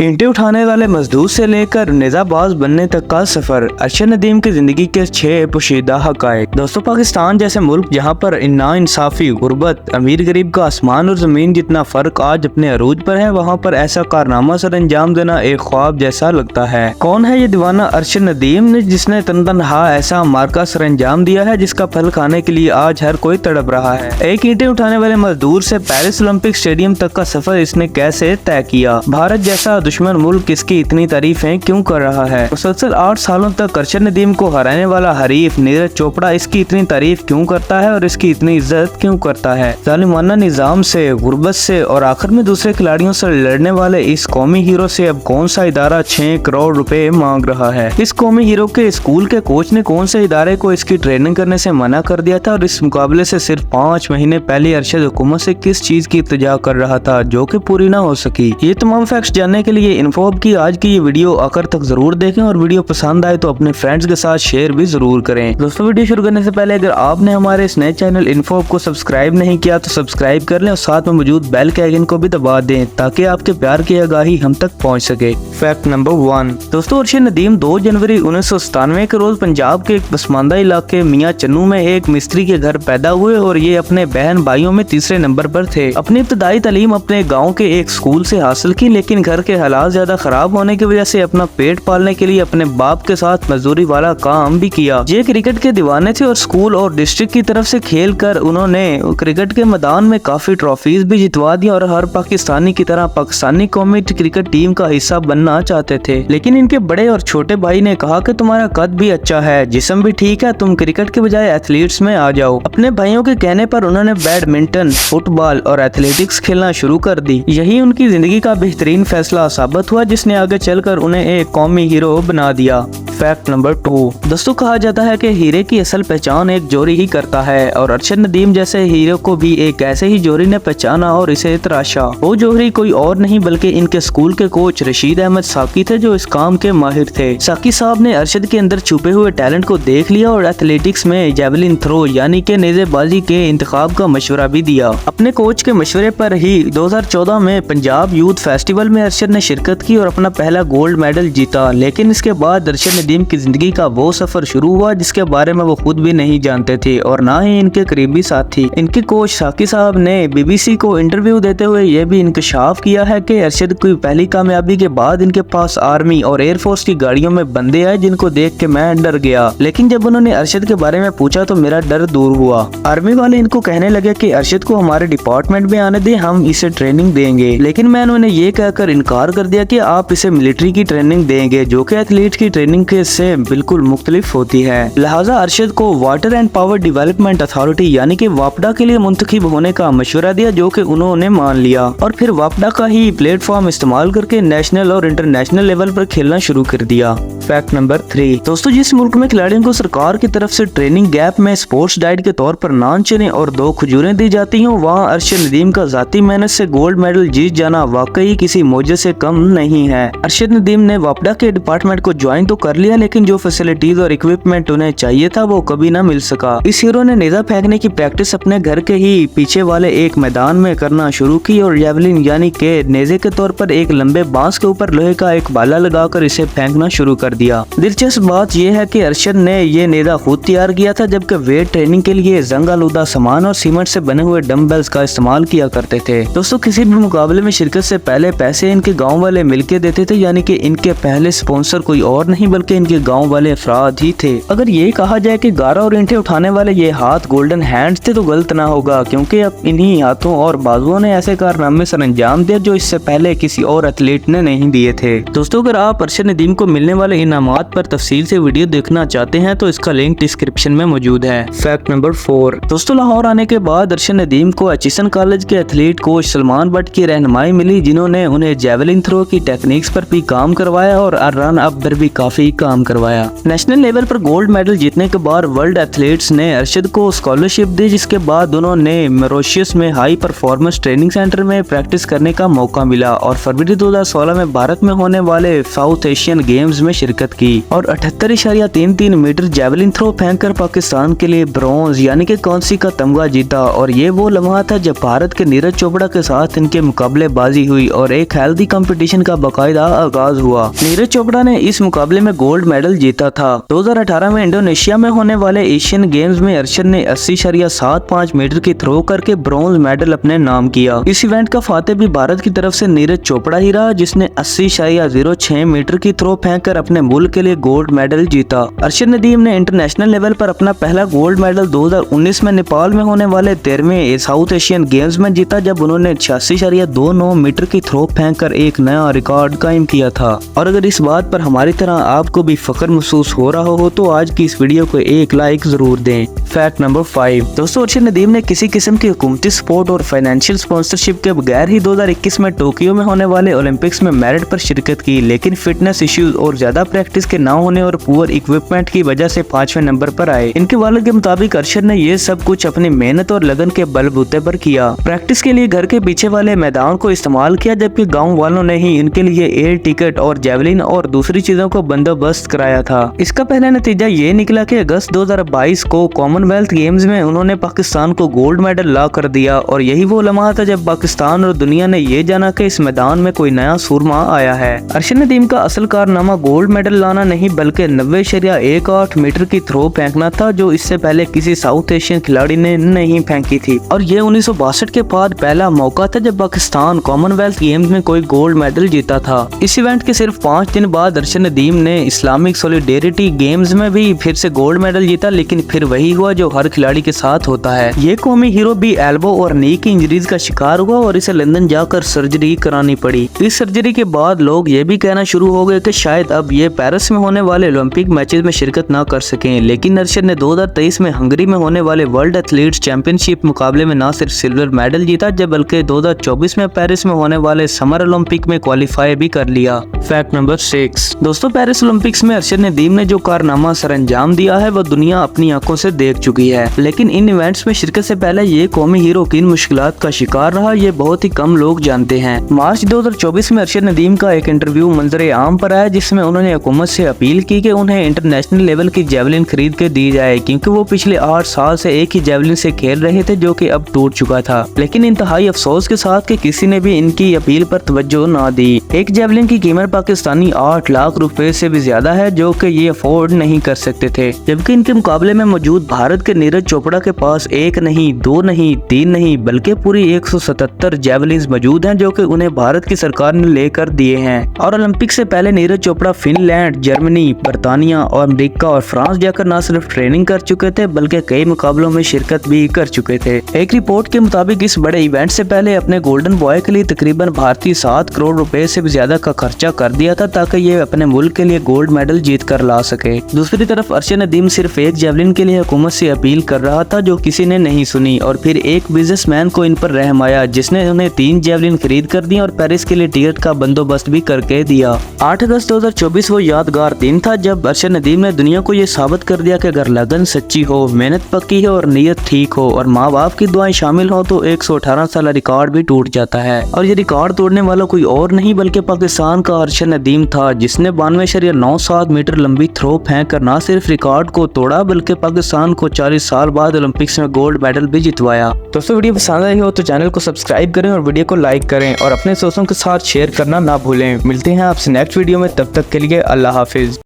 ईंटें उठाने वाले मजदूर से लेकर निजाबाज बनने तक का सफर। अरशद नदीम की जिंदगी के 6 पोशीदा हकायक। दोस्तों, पाकिस्तान जैसे मुल्क जहाँ पर नाइंसाफी, गुर्बत, अमीर गरीब का आसमान और जमीन जितना फर्क आज अपने अरूज पर है, वहाँ पर ऐसा कारनामा सर अंजाम देना एक ख्वाब जैसा लगता है। कौन है ये दीवाना अरशद नदीम जिसने तनहा ऐसा मार्का सर अंजाम दिया है जिसका फल खाने के लिए आज हर कोई तड़प रहा है। एक ईंटें उठाने वाले मजदूर से पेरिस ओलंपिक स्टेडियम तक का सफर इसने कैसे तय किया? भारत जैसा दुश्मन मुल्क इसकी इतनी तारीफें क्यों कर रहा है? मुसलसल 8 सालों तक अरशद नदीम को हराने वाला हरीफ नीरज चोपड़ा इसकी इतनी तारीफ क्यों करता है और इसकी इतनी इज्जत क्यों करता है? जालिमाना निजाम से, गुर्बत से और आखिर में दूसरे खिलाड़ियों से लड़ने वाले इस कौमी हीरो से अब कौन सा इदारा 6 करोड़ रुपए मांग रहा है? इस कौमी हीरो के स्कूल के कोच ने कौन से इदारे को इसकी ट्रेनिंग करने से मना कर दिया था और इस मुकाबले से सिर्फ 5 महीने पहले अरशद हुकूमत से किस चीज की इल्तिजा कर रहा था जो कि पूरी ना हो सकी? ये तमाम फैक्ट्स जानने के लिए इन्फोहब की आज की ये वीडियो आखिर तक जरूर देखें और वीडियो पसंद आए तो अपने फ्रेंड्स के साथ शेयर भी जरूर करें। दोस्तों, वीडियो शुरू करने से पहले अगर आपने हमारे इस नए चैनल इन्फोहब को सब्सक्राइब नहीं किया तो सब्सक्राइब कर लें और साथ में मौजूद बेल के आइकन को भी दबा दें ताकि आपके प्यार की आगाही हम तक पहुंच सके। Fact number 1। दोस्तों, अरशद नदीम 2 जनवरी 1997 के रोज पंजाब के एक पसमानदा इलाके मियाँ चन्नू में एक मिस्त्री के घर पैदा हुए और ये अपने बहन भाइयों में तीसरे नंबर पर थे। अपनी इब्तदाई तालीम अपने गाँव के एक स्कूल से हासिल की, लेकिन घर के हालात ज्यादा खराब होने की वजह से अपना पेट पालने के लिए अपने बाप के साथ मजदूरी वाला काम भी किया। ये क्रिकेट के दीवाने थे और स्कूल और डिस्ट्रिक्ट की तरफ से खेल कर उन्होंने क्रिकेट के मैदान में काफी ट्रॉफीज भी जितवा दी और हर पाकिस्तानी की तरह पाकिस्तानी कौमी क्रिकेट टीम का हिस्सा बनना चाहते थे। लेकिन इनके बड़े और छोटे भाई ने कहा कि तुम्हारा कद भी अच्छा है, जिस्म भी ठीक है, तुम क्रिकेट के बजाय एथलीट्स में आ जाओ। अपने भाइयों के कहने पर उन्होंने बैडमिंटन, फुटबॉल और एथलेटिक्स खेलना शुरू कर दी। यही उनकी जिंदगी का बेहतरीन फैसला साबित हुआ जिसने आगे चलकर उन्हें एक कौमी हीरो बना दिया। Fact number 2। दोस्तों, कहा जाता है कि हीरे की असल पहचान एक जोरी ही करता है और अरशद नदीम जैसे हीरो को भी एक ऐसे ही जोरी ने पहचाना और इसे तराशा। वो जोरी कोई और नहीं बल्कि इनके स्कूल के कोच रशीद अहमद साकी थे जो इस काम के माहिर थे। साकी साहब ने अरशद के अंदर छुपे हुए टैलेंट को देख लिया और एथलेटिक्स में जेवलिन थ्रो यानी कि नेज़ेबाजी के इंतखाब का मशवरा भी दिया। अपने कोच के मशवरे पर ही 2014 में पंजाब यूथ फेस्टिवल में अरशद ने शिरकत की और अपना पहला गोल्ड मेडल जीता। लेकिन इसके बाद अरशद नदीम की जिंदगी का वो सफर शुरू हुआ जिसके बारे में वो खुद भी नहीं जानते थे और ना ही इनके करीबी साथी। इनके कोच साकी साहब ने BBC को इंटरव्यू देते हुए ये भी इंकशाफ किया है कि अरशद की पहली कामयाबी के बाद इनके पास आर्मी और एयरफोर्स की गाड़ियों में बंदे आए जिनको देख के मैं डर गया, लेकिन जब उन्होंने अरशद के बारे में पूछा तो मेरा डर दूर हुआ। आर्मी वाले इनको कहने लगे कि अरशद को हमारे डिपार्टमेंट में आने दें, हम इसे ट्रेनिंग देंगे। लेकिन मैंने उन्हें ये कहकर इनकार कर दिया कि आप इसे मिलिट्री की ट्रेनिंग देंगे जो कि एथलीट की ट्रेनिंग के से बिल्कुल मुख्तलिफ होती है। लिहाजा अरशद को water and power development authority यानी कि वापडा के लिए मुंतखब होने का मशवरा दिया जो कि उन्होंने मान लिया और फिर वापडा का ही प्लेटफॉर्म इस्तेमाल करके नेशनल और इंटरनेशनल लेवल पर खेलना शुरू कर दिया। Fact number 3। दोस्तों, जिस मुल्क में खिलाड़ियों को सरकार की तरफ से ट्रेनिंग गैप में स्पोर्ट्स डाइट के तौर पर नान चने और 2 खजूरें दी जाती हूँ, वहाँ अरशद नदीम का जाती मेहनत से गोल्ड मेडल जीत जाना वाकई किसी मौजे से कम नहीं है। अरशद नदीम ने वापडा के डिपार्टमेंट को ज्वाइन तो कर लिया, लेकिन जो फैसिलिटीज और इक्विपमेंट उन्हें चाहिए था वो कभी ना मिल सका। इस हीरो ने नेजा फेंकने की प्रैक्टिस अपने घर के ही पीछे वाले एक मैदान में करना शुरू की और जेवलिन यानी के नेजे के तौर पर एक लंबे बांस के ऊपर लोहे का एक बाला लगाकर इसे फेंकना शुरू कर दिया। दिलचस्प बात यह है कि अरशद ने ये नेजा खुद तैयार किया था, जबकि वेट ट्रेनिंग के लिए जंग आलूदा सामान और सीमेंट से बने हुए डम्बल्स का इस्तेमाल किया करते थे। दोस्तों, किसी भी मुकाबले में शिरकत से पहले पैसे इनके गाँव वाले मिलके देते थे, यानी कि इनके पहले स्पॉन्सर कोई और नहीं बल्कि इनके गाँव वाले अफराद ही थे। अगर ये कहा जाए कि गारा और ईंटें उठाने वाले ये हाथ गोल्डन हैंड्स थे तो गलत ना होगा, क्योंकि अब इन्हीं हाथों और बाजुओं ने ऐसे कारनामे सर अंजाम दिए जो इससे पहले किसी और एथलीट ने नहीं दिए थे। दोस्तों, अगर आप अरशद नदीम को मिलने वाले इनामात पर तफसील से वीडियो देखना चाहते हैं तो इसका लिंक डिस्क्रिप्शन में मौजूद है। Fact number 4। दोस्तों, लाहौर आने के बाद अरशद नदीम को एचिसन कॉलेज के एथलीट कोच सलमान भट्ट की रहनुमाई मिली, जिन्होंने उन्हें जेवलिन थ्रो की टेक्निक्स पर भी काम करवाया और रन अप पर भी काफी काम करवाया। नेशनल लेवल पर गोल्ड मेडल जीतने के बाद वर्ल्ड एथलीट्स ने अरशद को स्कॉलरशिप दी, जिसके बाद उन्होंने मॉरिशस में हाई परफॉर्मेंस ट्रेनिंग सेंटर में प्रैक्टिस करने का मौका मिला और फरवरी 2016 में भारत में होने वाले साउथ एशियन गेम्स में शिरकत की और 78.33 मीटर जेवलिन थ्रो फेंककर पाकिस्तान के लिए ब्रॉन्ज यानी कि कांसी का तमगा जीता। और ये वो लम्हा था जब भारत के नीरज चोपड़ा के साथ इनके मुकाबलेबाजी हुई और एक हेल्दी कंपटीशन का बाकायदा आगाज हुआ। नीरज चोपड़ा ने इस मुकाबले में गोल्ड मेडल जीता था। 2018 में इंडोनेशिया में होने वाले एशियन गेम्स में अरशद ने 80.75 मीटर की थ्रो करके ब्रॉन्ज मेडल अपने नाम किया। इस इवेंट का फातेह भी भारत की तरफ से नीरज चोपड़ा ही रहा, जिसने 80.06 मीटर की थ्रो फेंककर अपने मुल्क के लिए गोल्ड मेडल जीता। अरशद नदीम ने इंटरनेशनल लेवल पर अपना पहला गोल्ड मेडल 2019 में नेपाल में होने वाले 13वें साउथ एशियन गेम्स में जीता, जब उन्होंने 86.29 मीटर की थ्रो फेंककर एक नया रिकॉर्ड कायम किया था। और अगर इस बात पर हमारी तरह आपको भी फख्र महसूस हो रहा हो तो आज की इस वीडियो को एक लाइक जरूर दें। फैक्ट नंबर 5 दोस्तों, अरशद नदीम ने किसी किस्म की हुकूमती सपोर्ट और फाइनेंशियल स्पॉन्सरशिप के बगैर ही 2021 में टोक्यो में होने वाले ओलंपिक्स में मेरिट पर शिरकत की, लेकिन फिटनेस इश्यूज और ज्यादा प्रैक्टिस के ना होने और पुअर इक्विपमेंट की वजह से 5वें नंबर पर आए। इनके वालिद के मुताबिक अरशद ने ये सब कुछ अपनी मेहनत और लगन के बलबूते पर किया। प्रैक्टिस के लिए घर के पीछे वाले मैदान को इस्तेमाल किया, जबकि गाँव वालों ने ही इनके लिए एयर टिकट और जेवलिन और दूसरी चीजों को बंदोबस्त कराया था। इसका पहला नतीजा ये निकला कि अगस्त 2022 को कॉमनवेल्थ गेम्स में उन्होंने पाकिस्तान को गोल्ड मेडल ला कर दिया और यही वो लम्हा था जब पाकिस्तान और दुनिया ने ये जाना कि इस मैदान में कोई नया सूरमा आया है। अरशद नदीम का असल कारनामा गोल्ड मेडल लाना नहीं बल्कि 90.18 मीटर की थ्रो फेंकना था, जो इससे पहले किसी साउथ एशियन खिलाड़ी ने नहीं फेंकी थी। और ये 1962 के बाद पहला मौका था जब पाकिस्तान कॉमनवेल्थ गेम्स में कोई गोल्ड मेडल जीता था। इस इवेंट के सिर्फ 5 दिन बाद अरशद नदीम ने इस्लामिक सॉलिडेरिटी गेम्स में भी फिर से गोल्ड मेडल जीता, लेकिन फिर वही हुआ जो हर खिलाड़ी के साथ होता है। ये कौमी हीरो भी एल्बो और नी की इंजरीज का शिकार हुआ और इसे लंदन जाकर सर्जरी करानी पड़ी। इस सर्जरी के बाद लोग ये भी कहना शुरू हो गए कि शायद अब ये पेरिस में होने वाले ओलंपिक मैचेस में शिरकत ना कर सकें, लेकिन अरशद ने 2023 में हंगरी में होने वाले वर्ल्ड एथलीट्स चैंपियनशिप मुकाबले में न सिर्फ सिल्वर मेडल जीता बल्कि 2024 में पेरिस में होने वाले समर ओलंपिक में क्वालिफाई भी कर लिया। फैक्ट नंबर 6 दोस्तों, पेरिस ओलंपिक्स में अरशद नदीम ने जो कारनामा सरअंजाम दिया है वो दुनिया अपनी आंखों से देख चुकी है, लेकिन इन इवेंट्स में शिरकत से पहले ये कौमी हीरो किन मुश्किलात का शिकार रहा ये बहुत ही कम लोग जानते हैं। मार्च 2024 में अरशद नदीम का एक इंटरव्यू मंजरे आम पर आया, जिसमें उन्होंने हुकूमत से अपील की कि उन्हें इंटरनेशनल लेवल की जेवलिन खरीद के दी जाए, क्योंकि वो पिछले 8 साल से एक ही जेवलिन से खेल रहे थे जो कि अब टूट चुका था। लेकिन इंतहाई अफसोस के साथ कि किसी ने भी इनकी अपील पर तवज्जो ना दी। एक जेवलिन की कीमत पाकिस्तानी 8 लाख रुपए से भी ज्यादा है, जो कि ये अफोर्ड नहीं कर सकते थे, जबकि इनके मुकाबले में मौजूद भारत के नीरज चोपड़ा के पास 1 नहीं 2 नहीं 3 नहीं बल्कि पूरी 177 जेवलिन्स मौजूद हैं, जो कि उन्हें भारत की सरकार ने लेकर दिए हैं। और ओलंपिक से पहले नीरज चोपड़ा फिनलैंड, जर्मनी, बर्तानिया और अमेरिका और फ्रांस जाकर न सिर्फ ट्रेनिंग कर चुके थे बल्कि कई मुकाबलों में शिरकत भी कर चुके थे। एक रिपोर्ट के मुताबिक इस बड़े इवेंट से पहले अपने गोल्डन बॉय के लिए तकरीबन भारतीय 7 करोड़ रुपए से भी ज्यादा का खर्चा कर दिया था, ताकि ये अपने मुल्क के लिए गोल्ड मेडल जीत कर ला सके। दूसरी तरफ अरशद नदीम सिर्फ एक जेवलिन के लिए हुकूमत से अपील कर रहा था, जो किसी ने नहीं सुनी, और फिर एक बिजनेसमैन को इन पर रहम आया, जिसने उन्हें 3 जेवलिन खरीद कर दी और पेरिस के लिए टिकट का बंदोबस्त भी करके दिया। 8 अगस्त 2024 वो यादगार दिन था जब अरशद नदीम ने दुनिया को ये साबित कर दिया कि अगर लगन सच्ची हो, मेहनत पक्की है और नीयत ठीक हो और माँ बाप की दुआएं शामिल हो तो 118 साल रिकॉर्ड भी टूट जाता है। और ये रिकॉर्ड तोड़ने वाला कोई और नहीं बल्कि पाकिस्तान का अरशद नदीम था, जिसने 92.97 मीटर लंबी थ्रो फेंक कर न सिर्फ रिकॉर्ड को तोड़ा बल्कि पाकिस्तान को 40 साल बाद ओलंपिक्स में गोल्ड मेडल भी जितवाया। दोस्तों, वीडियो पसंद आई हो तो चैनल को सब्सक्राइब करें और वीडियो को लाइक करें और अपने दोस्तों के साथ शेयर करना ना भूलें। मिलते हैं आपसे नेक्स्ट वीडियो में, तब तक के लिए अल्लाह हाफिज।